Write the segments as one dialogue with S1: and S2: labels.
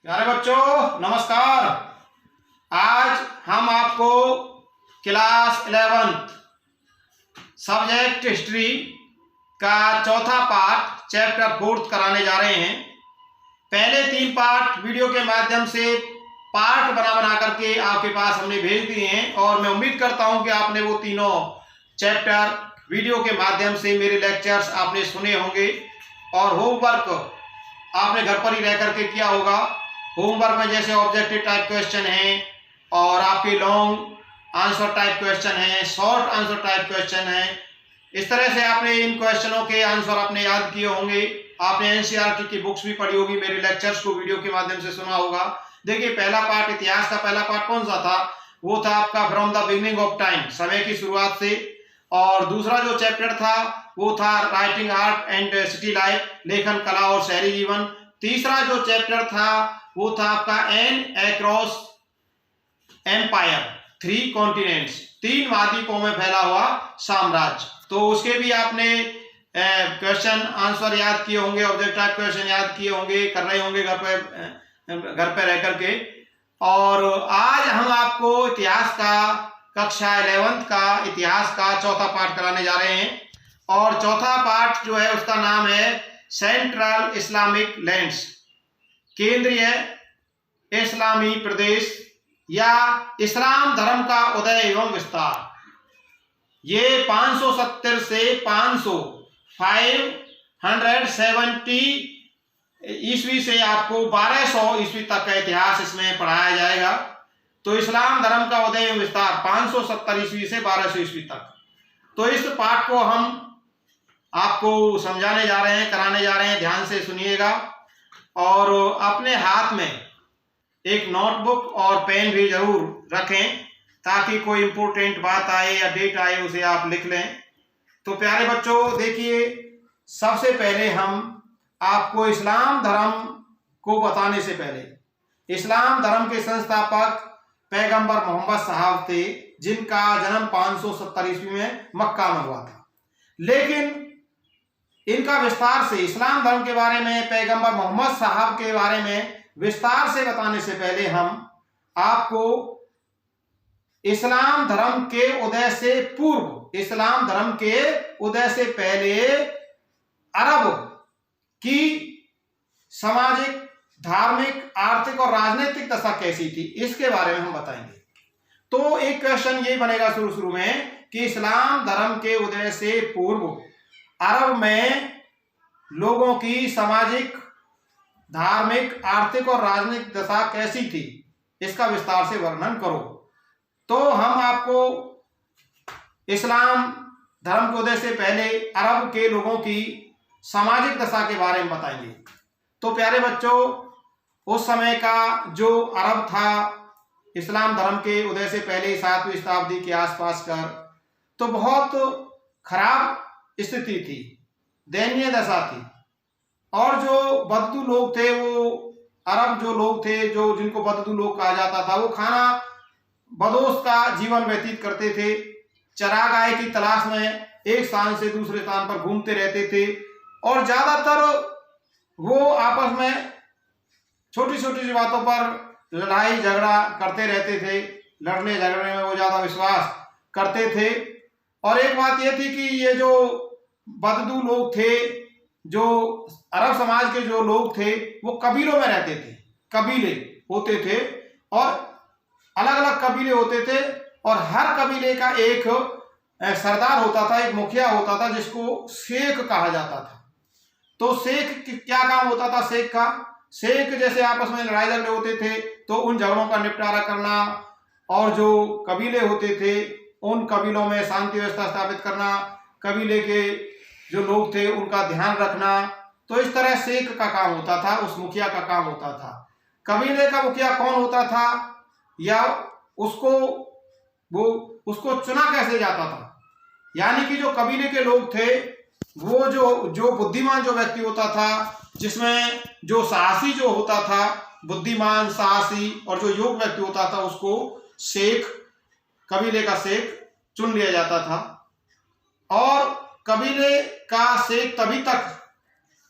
S1: प्यारे बच्चों नमस्कार। आज हम आपको क्लास 11th सब्जेक्ट हिस्ट्री का चौथा पार्ट चैप्टर 4 कराने जा रहे हैं। पहले 3 पार्ट वीडियो के माध्यम से पार्ट बना करके आपके पास हमने भेज दिए हैं और मैं उम्मीद करता हूं कि आपने वो तीनों चैप्टर वीडियो के माध्यम से मेरे लेक्चर्स आपने सुने होंगे और होमवर्क आपने घर पर ही रह करके किया होगा। होमवर्क में जैसे ऑब्जेक्टिव टाइप क्वेश्चन हैं और आपके लॉन्ग आंसर टाइप क्वेश्चन हैं, शॉर्ट आंसर टाइप क्वेश्चन हैं। इस तरह से आपने इन क्वेश्चनों के आंसर आपने याद किए होंगे। आपने एनसीईआरटी की बुक्स भी पढ़ी होगी, मेरे लेक्चर्स को वीडियो के माध्यम से सुना होगा। देखिए पहला पार्ट इतिहास का पहला पार्ट कौन सा था? वो था आपका from the beginning of time, समय की शुरुआत से। और दूसरा जो चैप्टर था वो था writing art and city life, लेखन कला और शहरी जीवन। तीसरा जो चैप्टर था वो था आपका एन अक्रॉस एम्पायर, 3 कॉन्टिनेंट्स, 3 महाद्वीपों में फैला हुआ साम्राज्य। तो उसके भी आपने क्वेश्चन आंसर याद किए होंगे, ऑब्जेक्टिव क्वेश्चन याद किए होंगे, कर रहे होंगे घर पे रह करके। और आज हम आपको इतिहास का कक्षा 11th का इतिहास का चौथा पार्ट कराने जा रहे हैं। और चौथा पार्ट जो है उसका नाम है सेंट्रल इस्लामिक लैंड्स, केंद्रीय इस्लामी प्रदेश या इस्लाम धर्म का उदय एवं विस्तार। ये 570 से 570 ईस्वी से आपको 1200 ईस्वी तक का इतिहास इसमें पढ़ाया जाएगा। तो इस्लाम धर्म का उदय एवं विस्तार 570 ईस्वी से 1200 ईस्वी तक। तो इस पाठ को हम आपको समझाने जा रहे हैं, कराने जा रहे हैं। ध्यान से सुनिएगा और अपने हाथ में एक नोटबुक और पेन भी जरूर रखें ताकि कोई इंपोर्टेंट बात आए या डेट आए उसे आप लिख लें। तो प्यारे बच्चों देखिए, सबसे पहले हम आपको इस्लाम धर्म को बताने से पहले, इस्लाम धर्म के संस्थापक पैगंबर मोहम्मद साहब थे, जिनका जन्म 570 ईस्वी में मक्का में हुआ था। लेकिन इनका विस्तार से इस्लाम धर्म के बारे में, पैगंबर मोहम्मद साहब के बारे में विस्तार से बताने से पहले हम आपको इस्लाम धर्म के उदय से पूर्व, इस्लाम धर्म के उदय से पहले अरब की सामाजिक, धार्मिक, आर्थिक और राजनीतिक दशा कैसी थी इसके बारे में हम बताएंगे। तो एक क्वेश्चन ये बनेगा शुरू में कि इस्लाम धर्म के उदय से पूर्व अरब में लोगों की सामाजिक, धार्मिक, आर्थिक और राजनीतिक दशा कैसी थी, इसका विस्तार से वर्णन करो। तो हम आपको इस्लाम धर्म के उदय से पहले अरब के लोगों की सामाजिक दशा के बारे में बताएंगे। तो प्यारे बच्चों, उस समय का जो अरब था इस्लाम धर्म के उदय से पहले 7वीं शताब्दी के आसपास का, तो बहुत खराब स्थिति थी, दयनीय दशा थी। और जो बददू लोग थे, वो अरब जो लोग थे, जो जिनको बददू लोग कहा जाता था, वो खाना बदोश का जीवन व्यतीत करते थे। चरागाह की तलाश में एक स्थान से दूसरे स्थान पर घूमते रहते थे और ज्यादातर वो आपस में छोटी छोटी सी बातों पर लड़ाई झगड़ा करते रहते थे। लड़ने झगड़ने में वो ज्यादा विश्वास करते थे। और एक बात ये थी कि ये जो बददू लोग थे, जो अरब समाज के जो लोग थे, वो कबीलों में रहते थे। कबीले होते थे और अलग अलग कबीले होते थे और हर कबीले का एक सरदार होता था, एक मुखिया होता था, जिसको शेख कहा जाता था। तो शेख क्या काम होता था? शेख का, शेख जैसे आपस में लड़ाई झगड़े होते थे तो उन झगड़ों का निपटारा करना और जो कबीले होते थे उन कबीलों में शांति व्यवस्था स्थापित करना, कबीले के जो लोग थे उनका ध्यान रखना। तो इस तरह शेख का काम होता था, उस मुखिया का काम होता था। कबीले का मुखिया कौन होता था या उसको चुना कैसे जाता था? यानी कि जो कबीले के लोग थे, वो जो बुद्धिमान जो व्यक्ति होता था, जिसमें जो साहसी जो होता था, बुद्धिमान, साहसी और जो योग्य व्यक्ति होता था, उसको शेख, कबीले का शेख चुन लिया जाता था। और कबीले का शेख तभी तक,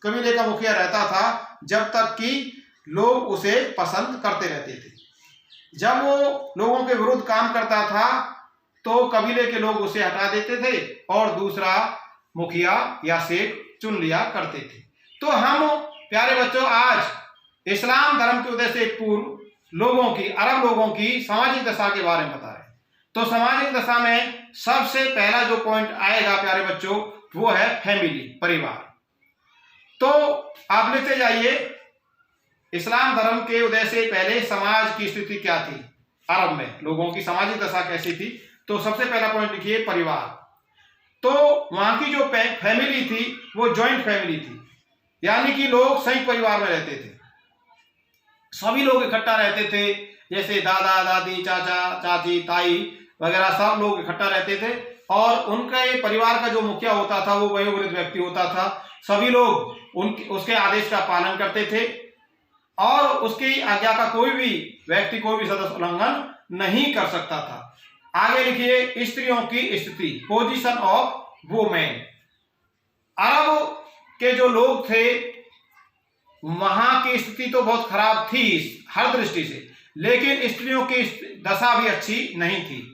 S1: कबीले का मुखिया रहता था जब तक कि लोग उसे पसंद करते रहते थे। जब वो लोगों के विरुद्ध काम करता था तो कबीले के लोग उसे हटा देते थे और दूसरा मुखिया या शेख चुन लिया करते थे। तो हम प्यारे बच्चों आज इस्लाम धर्म के उदय से पूर्व लोगों की, अरब लोगों की सामाजिक दशा के बारे में बता रहे हैं। तो सामाजिक दशा में सबसे पहला जो पॉइंट आएगा प्यारे बच्चों वो है फैमिली, परिवार। तो आप लिखते जाइए, इस्लाम धर्म के उदय से पहले समाज की स्थिति क्या थी, अरब में लोगों की सामाजिक दशा कैसी थी। तो सबसे पहला पॉइंट लिखिए परिवार। तो वहां की जो फैमिली थी वो जॉइंट फैमिली थी, यानी कि लोग संयुक्त परिवार में रहते थे, सभी लोग इकट्ठा रहते थे, जैसे दादा दादी चाचा चाची ताई वगैरह सब लोग इकट्ठा रहते थे। और उनके परिवार का जो मुखिया होता था वो वयोवृद्ध व्यक्ति होता था। सभी लोग उसके आदेश का पालन करते थे और उसकी आज्ञा का कोई भी व्यक्ति, कोई भी सदस्य उल्लंघन नहीं कर सकता था। आगे लिखिए स्त्रियों की स्थिति, पोजीशन ऑफ वुमेन। अरब के जो लोग थे वहां की स्थिति तो बहुत खराब थी हर दृष्टि से, लेकिन स्त्रियों की दशा भी अच्छी नहीं थी।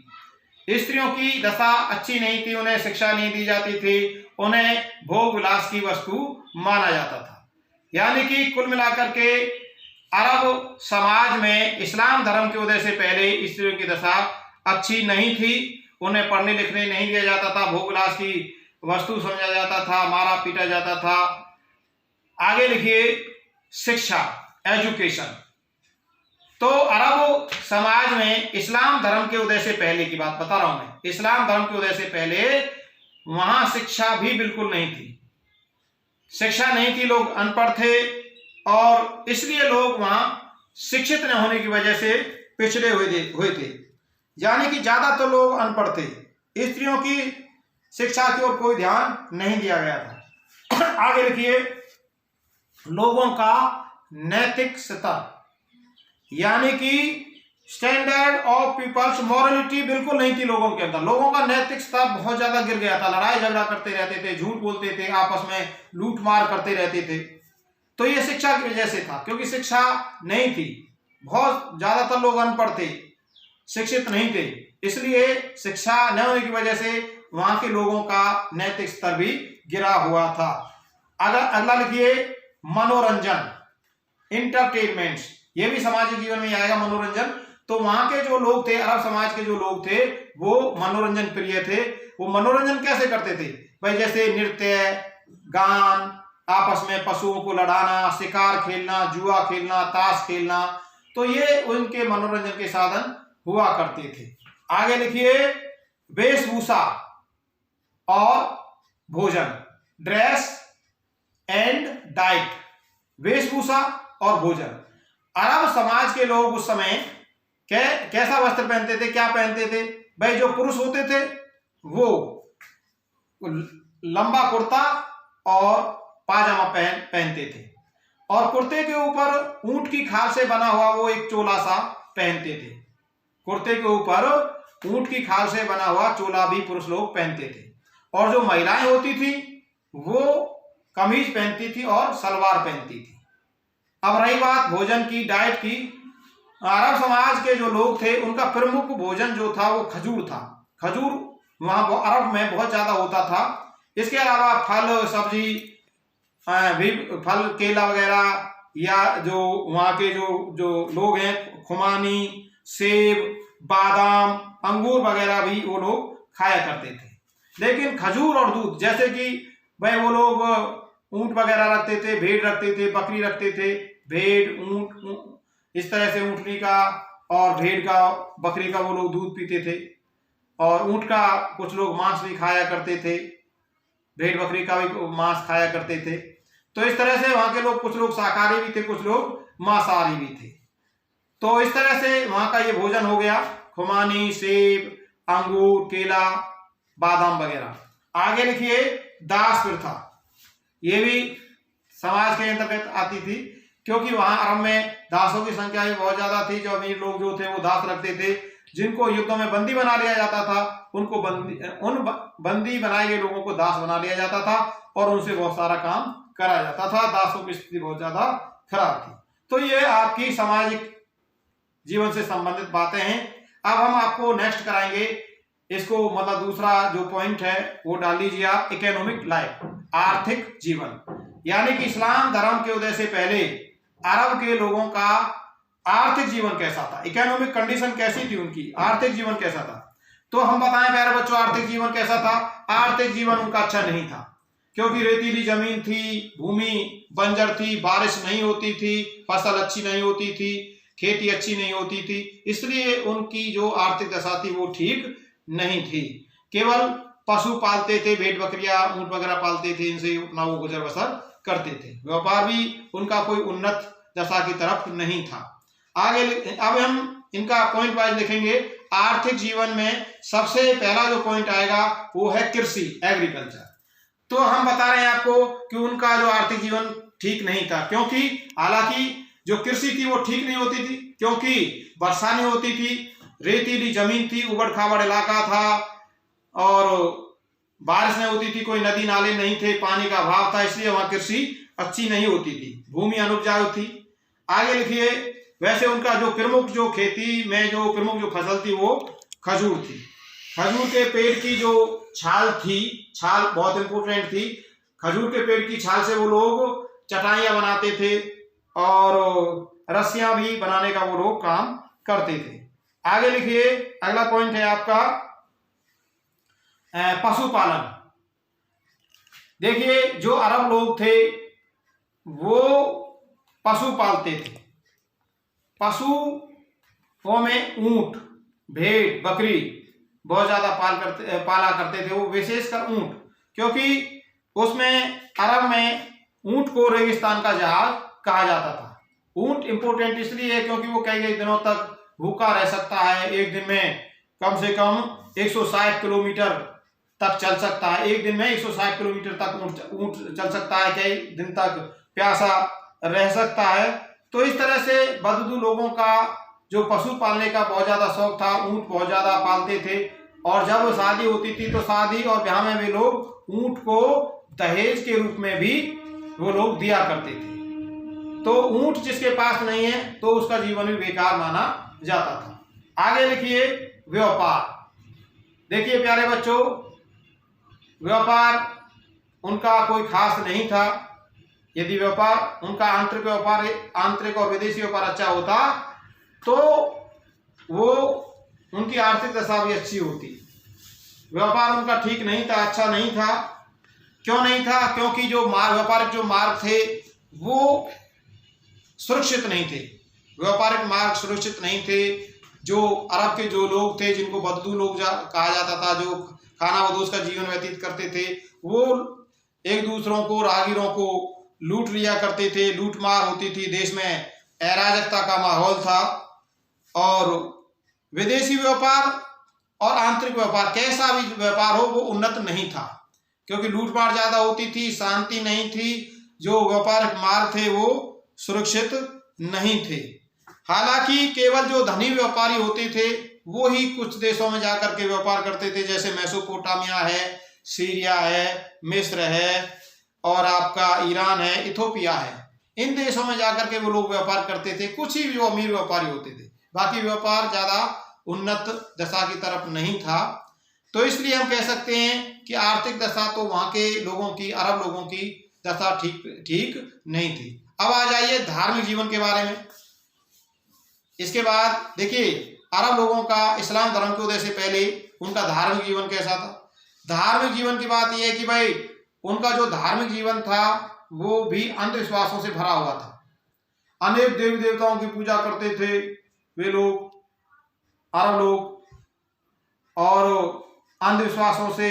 S1: स्त्रियों की दशा अच्छी नहीं थी, उन्हें शिक्षा नहीं दी जाती थी, उन्हें भोग विलास की वस्तु माना जाता था। यानी कि कुल मिलाकर के अरब समाज में इस्लाम धर्म के उदय से पहले स्त्रियों की दशा अच्छी नहीं थी। उन्हें पढ़ने लिखने नहीं दिया जाता था, भोग विलास की वस्तु समझा जाता था, मारा पीटा जाता था। आगे लिखिए शिक्षा, एजुकेशन। तो अरब समाज में इस्लाम धर्म के उदय से पहले की बात बता रहा हूं मैं, इस्लाम धर्म के उदय से पहले वहां शिक्षा भी बिल्कुल नहीं थी, शिक्षा नहीं थी, लोग अनपढ़ थे और इसलिए लोग वहां शिक्षित न होने की वजह से पिछड़े हुए थे। यानी कि ज्यादा तो लोग अनपढ़ थे, स्त्रियों की शिक्षा की ओर कोई ध्यान नहीं दिया गया था। आगे लिखिए लोगों का नैतिक स्तर, यानी कि स्टैंडर्ड ऑफ पीपल्स मॉरलिटी बिल्कुल नहीं थी लोगों के अंदर। लोगों का नैतिक स्तर बहुत ज्यादा गिर गया था, लड़ाई झगड़ा करते रहते थे, झूठ बोलते थे, आपस में लूट मार करते रहते थे। तो ये शिक्षा की वजह से था, क्योंकि शिक्षा नहीं थी, बहुत ज्यादातर लोग अनपढ़ थे, शिक्षित नहीं थे, इसलिए शिक्षा न होने की वजह से वहां के लोगों का नैतिक स्तर भी गिरा हुआ था। अगला लिखिए मनोरंजन, इंटरटेनमेंट्स, ये भी सामाजिक जीवन में आएगा मनोरंजन। तो वहां के जो लोग थे, अरब समाज के जो लोग थे वो मनोरंजन प्रिय थे। वो मनोरंजन कैसे करते थे भाई, जैसे नृत्य, गान, आपस में पशुओं को लड़ाना, शिकार खेलना, जुआ खेलना, ताश खेलना, तो ये उनके मनोरंजन के साधन हुआ करते थे। आगे लिखिए वेशभूषा और भोजन, ड्रेस एंड डाइट, वेशभूषा और भोजन। अरब समाज के लोग उस समय कैसा वस्त्र पहनते थे, क्या पहनते थे भाई, जो पुरुष होते थे वो लंबा कुर्ता और पाजामा पहनते थे और कुर्ते के ऊपर ऊंट की खाल से बना हुआ वो एक चोला सा पहनते थे। कुर्ते के ऊपर ऊंट की खाल से बना हुआ चोला भी पुरुष लोग पहनते थे। और जो महिलाएं होती थी वो कमीज पहनती थी और सलवार पहनती थी। अब रही बात भोजन की, डाइट की, अरब समाज के जो लोग थे उनका प्रमुख भोजन जो था वो खजूर था। खजूर वहां अरब में बहुत ज्यादा होता था। इसके अलावा फल सब्जी भी, फल केला वगैरह, या जो वहां के जो लोग हैं खुमानी, सेब, बादाम, अंगूर वगैरह भी वो लोग खाया करते थे। लेकिन खजूर और दूध, जैसे कि भाई वो लोग ऊंट वगैरह रखते थे, भेड़ रखते थे, बकरी रखते थे, भेड़ ऊंट इस तरह से ऊंटनी का और भेड़ का, बकरी का वो लोग दूध पीते थे और ऊंट का कुछ लोग मांस भी खाया करते थे, भेड़ बकरी का भी मांस खाया करते थे। तो इस तरह से वहां के लोग, कुछ लोग शाकाहारी भी थे, कुछ लोग मांसाहारी भी थे। तो इस तरह से वहां का ये भोजन हो गया, खुमानी, सेब, अंगूर, केला, बादाम वगैरह। आगे लिखिए दास प्रथा, ये भी समाज के अंतर्गत आती थी, क्योंकि वहां अरब में दासों की संख्या भी बहुत ज्यादा थी। जो अमीर लोग जो थे वो दास रखते थे, जिनको युद्धों में बंदी बना लिया जाता था उनको बंदी बनाए गए लोगों को दास बना लिया जाता था और उनसे बहुत सारा काम कराया जाता था। दासों की स्थिति बहुत ज्यादा खराब थी। तो ये आपकी सामाजिक जीवन से संबंधित बातें हैं। अब हम आपको नेक्स्ट कराएंगे इसको, मतलब दूसरा जो पॉइंट है वो डाल लीजिए आप, इकोनॉमिक लाइफ, आर्थिक जीवन। यानी कि इस्लाम धर्म के उदय से पहले अरब के लोगों का आर्थिक जीवन कैसा था, इकोनॉमिक कंडीशन कैसी थी उनकी, आर्थिक जीवन कैसा था। तो हम बताएं प्यारे बच्चों, आर्थिक जीवन कैसा था। आर्थिक जीवन उनका अच्छा नहीं था, क्योंकि रेतीली जमीन थी, भूमि बंजर थी, बारिश नहीं होती थी, फसल अच्छी नहीं होती थी, खेती अच्छी नहीं होती थी, इसलिए उनकी जो आर्थिक दशा थी वो ठीक नहीं थी। केवल पशु पालते थे, भेड़ बकरियां ऊंट वगैरह पालते थे, इनसे अपना वो गुजर बसर करते थे। व्यापार भी उनका कोई उन्नत दशा की तरफ नहीं था। आगे अब हम इनका पॉइंट वाइज लिखेंगे। आर्थिक जीवन में सबसे पहला जो पॉइंट आएगा वो है कृषि, एग्रीकल्चर। तो हम बता रहे हैं आपको कि उनका जो आर्थिक जीवन ठीक नहीं था, क्योंकि हालांकि जो कृषि थी वो ठीक नहीं होती थी, क्योंकि वर्षा नहीं होती थी, रेतीली जमीन थी, उबड़ खाबड़ इलाका था और बारिश नहीं होती थी, कोई नदी नाले नहीं थे, पानी का अभाव था, इसलिए वहां कृषि अच्छी नहीं होती थी, भूमि अनुपजाऊ थी। आगे लिखिए, वैसे उनका जो प्रमुख जो खेती में जो प्रमुख जो फसल थी वो खजूर थी। खजूर के पेड़ की जो छाल थी, छाल बहुत इंपोर्टेंट थी। खजूर के पेड़ की छाल से वो लोग चटाइयां बनाते थे और रस्सियां भी बनाने का वो लोग काम करते थे। आगे लिखिए, अगला पॉइंट है आपका पशुपालन। देखिए, जो अरब लोग थे वो पशु पालते थे। पशुओं में ऊंट, भेड़, बकरी बहुत ज्यादा पाला करते थे, वो विशेषकर ऊंट, क्योंकि उसमें अरब में ऊंट को रेगिस्तान का जहाज कहा जाता था। ऊंट इंपोर्टेंट इसलिए है क्योंकि वो कई दिनों तक भूखा रह सकता है, एक दिन में कम से कम 160 किलोमीटर तक चल सकता है, एक दिन में 160 किलोमीटर तक ऊंट चल सकता है, कई दिन तक प्यासा रह सकता है। तो इस तरह से बददू लोगों का जो पशु पालने का बहुत ज्यादा शौक था, ऊंट बहुत ज्यादा पालते थे, और जब शादी होती थी तो शादी और ब्याह में वे लोग ऊंट को दहेज के रूप में भी वो लोग दिया करते थे। तो ऊंट जिसके पास नहीं है तो उसका जीवन भी बेकार माना जाता था। आगे लिखिए, व्यापार। देखिए प्यारे बच्चों, व्यापार उनका कोई खास नहीं था। यदि व्यापार उनका आंतरिक और विदेशी व्यापार अच्छा होता तो वो उनकी आर्थिक दशा भी अच्छी होती। व्यापार उनका ठीक नहीं था, अच्छा नहीं था। क्यों नहीं था? क्योंकि जो व्यापारिक जो मार्ग थे वो सुरक्षित नहीं थे। व्यापारिक मार्ग सुरक्षित नहीं थे। जो अरब के जो लोग थे, जिनको बददू लोग कहा जाता था, जो खाना बदोश का जीवन व्यतीत करते थे, वो एक दूसरों को, राहगीरों को लूट लिया करते थे, लूटमार होती थी, देश में अराजकता का माहौल था। और विदेशी व्यापार और आंतरिक व्यापार, कैसा भी व्यापार हो, वो उन्नत नहीं था, क्योंकि लूटमार ज्यादा होती थी, शांति नहीं थी, जो व्यापारिक मार्ग थे वो सुरक्षित नहीं थे। हालांकि केवल जो धनी व्यापारी होते थे वो ही कुछ देशों में जाकर के व्यापार करते थे, जैसे मेसोपोटामिया है, सीरिया है, मिस्र है, और आपका ईरान है, इथोपिया है। इन देशों में जाकर के वो लोग व्यापार करते थे। कुछ ही वो अमीर व्यापारी होते थे, बाकी व्यापार ज्यादा उन्नत दशा की तरफ नहीं था। तो इसलिए हम कह सकते हैं कि आर्थिक दशा तो वहां के लोगों की, अरब लोगों की दशा ठीक नहीं थी। अब आ जाइए धार्मिक जीवन के बारे में। इसके बाद देखिए, अरब लोगों का इस्लाम धर्म के उदय से पहले उनका धार्मिक जीवन कैसा था। धार्मिक जीवन की बात यह है कि भाई उनका जो धार्मिक जीवन था वो भी अंधविश्वासों से भरा हुआ था। अनेक देवी देवताओं की पूजा करते थे वे लोग, अरब लोग, और अंधविश्वासों से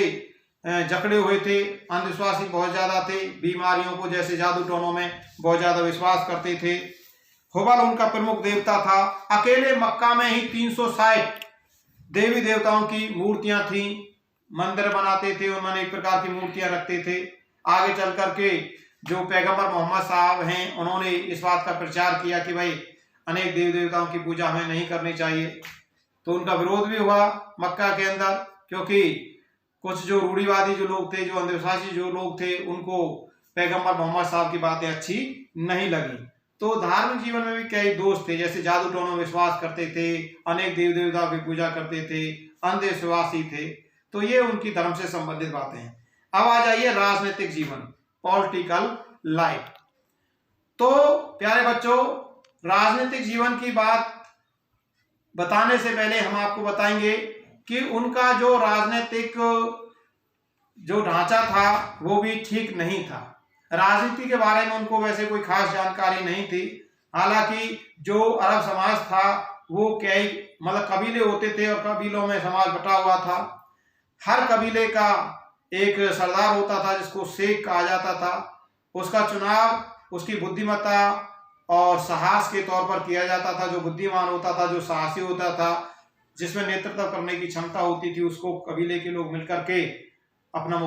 S1: जकड़े हुए थे। अंधविश्वासी बहुत ज्यादा थे, बीमारियों को, जैसे जादू टोनों में बहुत ज्यादा विश्वास करते थे। हुबल उनका प्रमुख देवता था। अकेले मक्का में ही 360 देवी देवताओं की मूर्तियां थी। मंदिर बनाते थे, उन्होंने एक प्रकार की मूर्तियां रखते थे। आगे चल करके जो पैगंबर मोहम्मद साहब हैं, उन्होंने इस बात का प्रचार किया कि भाई अनेक देवी देवताओं की पूजा हमें नहीं करनी चाहिए। तो उनका विरोध भी हुआ मक्का के अंदर, क्योंकि कुछ जो रूढ़िवादी जो लोग थे, जो अंधविश्वासी जो लोग थे, उनको पैगंबर मोहम्मद साहब की बातें अच्छी नहीं लगी। तो धार्मिक जीवन में भी कई दोष थे, जैसे जादू टोनों में विश्वास करते थे, अनेक देव देवता की पूजा करते थे, अंधविश्वासी थे। तो ये उनकी धर्म से संबंधित बातें हैं। अब आ जाइए राजनीतिक जीवन, पॉलिटिकल लाइफ। तो प्यारे बच्चों, राजनीतिक जीवन की बात बताने से पहले हम आपको बताएंगे कि उनका जो राजनीतिक जो ढांचा था वो भी ठीक नहीं था। राजनीति के बारे में उनको वैसे कोई खास जानकारी नहीं थी। हालांकि जो अरब समाज था वो कई मतलब कबीले होते थे और कबीलों में समाज बटा हुआ था। हर कबीले का एक सरदार होता था जिसको शेख कहा जाता था। उसका चुनाव उसकी बुद्धिमत्ता और साहस के तौर पर किया जाता था। जो बुद्धिमान होता था, जो साहसी होता था, जिसमें नेतृत्व करने की क्षमता होती थी, उसको कबीले के लोग मिलकर के अपना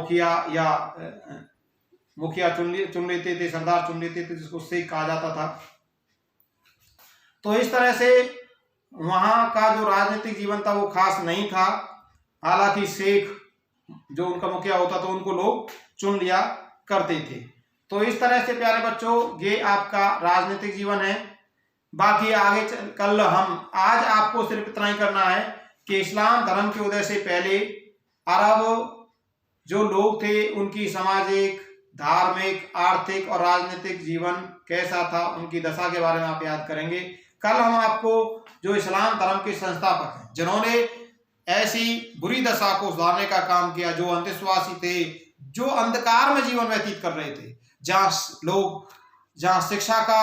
S1: मुखिया चुन लेते थे, सरदार चुन लेते थे, जिसको शेख कहा जाता था। तो इस तरह से वहां का जो राजनीतिक जीवन था वो खास नहीं था। हालांकि शेख जो उनका मुखिया होता था उनको लोग चुन लिया करते थे। तो इस तरह से प्यारे बच्चों ये आपका राजनीतिक जीवन है। बाकी आगे कल हम आज आपको सिर्फ इतना ही करना है कि इस्लाम धर्म के उदय से पहले अरब जो लोग थे उनकी सामाजिक, धार्मिक, आर्थिक और राजनीतिक जीवन कैसा था, उनकी दशा के बारे में आप याद करेंगे। कल हम आपको जो इस्लाम धर्म के संस्थापक हैं, जिन्होंने ऐसी बुरी दशा को सुधारने का काम किया, जो अंधविश्वासी थे, जो अंधकार में जीवन व्यतीत कर रहे थे, जहां शिक्षा का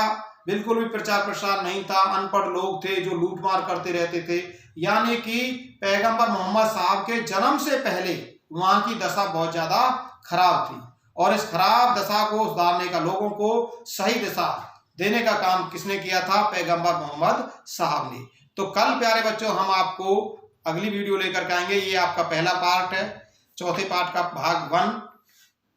S1: बिल्कुल भी प्रचार प्रसार नहीं था, अनपढ़ लोग थे जो लूटमार करते रहते थे। यानी कि पैगंबर मोहम्मद साहब के जन्म से पहले वहां की दशा बहुत ज्यादा खराब थी। और इस खराब दशा को सुधारने का, लोगों को सही दिशा देने का काम किसने किया था? पैगंबर मोहम्मद साहब ने। तो कल प्यारे बच्चों हम आपको अगली वीडियो लेकर के आएंगे। ये आपका पहला पार्ट है, चौथे पार्ट का भाग 1।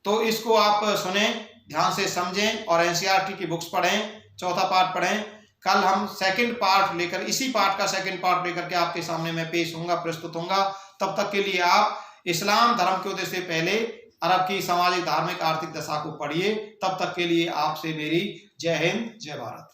S1: तो इसको आप सुने, ध्यान से समझें और एनसीईआरटी की बुक्स पढ़ें, चौथा पार्ट पढ़ें। कल हम सेकंड पार्ट लेकर, इसी पार्ट का सेकंड पार्ट लेकर के आपके सामने मैं पेश होऊंगा, प्रस्तुत होऊंगा। तब तक के लिए आप इस्लाम धर्म के उदय से पहले अरब की सामाजिक, धार्मिक, आर्थिक दशा को पढ़िए। तब तक के लिए आपसे मेरी जय हिंद, जय भारत।